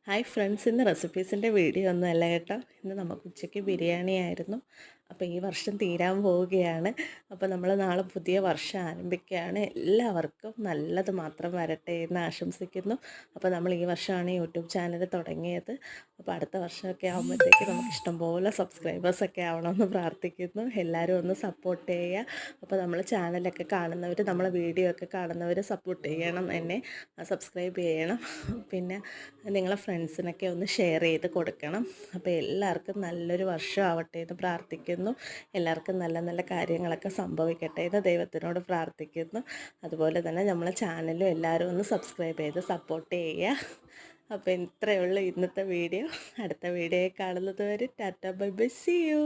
Hi friends, ഇന്ന് റെസിപ്പീസിൻ്റെ video ഒന്നുമല്ല കേട്ടോ. ഇന്ന് നമുക്ക് ഉച്ചയ്ക്ക് ബിരിയാണി ആയിരുന്നു. അപ്പോൾ ഈ വർഷം തീരാൻ പോവുകയാണ്. അപ്പോൾ നമ്മൾ നാളെ പുതിയ വർഷം ആരംഭിക്കുകയാണ്. എല്ലാവർക്കും നല്ലത് മാത്രം വരട്ടെ എന്ന് ആശംസിക്കുന്നു. അപ്പോൾ നമ്മൾ ഈ വർഷമാണ് യൂട്യൂബ് ചാനൽ തുടങ്ങിയത്. അപ്പോൾ അടുത്ത വർഷമൊക്കെ ആകുമ്പോഴത്തേക്ക് നമുക്ക് ഇഷ്ടംപോലെ സബ്സ്ക്രൈബേഴ്സൊക്കെ ആവണമെന്ന് പ്രാർത്ഥിക്കുന്നു. എല്ലാവരും ഒന്ന് സപ്പോർട്ട് ചെയ്യുക. അപ്പോൾ നമ്മൾ ചാനലൊക്കെ കാണുന്നവർ, നമ്മളെ വീഡിയോ ഒക്കെ കാണുന്നവർ സപ്പോർട്ട് ചെയ്യണം, എന്നെ സബ്സ്ക്രൈബ് ചെയ്യണം. പിന്നെ നിങ്ങളെ ഫ്രണ്ട്സിനൊക്കെ ഒന്ന് ഷെയർ ചെയ്ത് കൊടുക്കണം. അപ്പോൾ എല്ലാവർക്കും നല്ലൊരു വർഷം ആവട്ടെ എന്ന് പ്രാർത്ഥിക്കുന്നു. എല്ലാവർക്കും നല്ല നല്ല കാര്യങ്ങളൊക്കെ സംഭവിക്കട്ടെ എന്ന് ദൈവത്തിനോട് പ്രാർത്ഥിക്കുന്നു. അതുപോലെ തന്നെ നമ്മളെ ചാനലും എല്ലാവരും ഒന്ന് സബ്സ്ക്രൈബ് ചെയ്ത് സപ്പോർട്ട് ചെയ്യുക. അപ്പോൾ ഇത്രയേ ഉള്ളൂ ഇന്നത്തെ വീഡിയോ. അടുത്ത വീഡിയോയിൽ കാണുന്നത് വരെ tata bye bye, see U.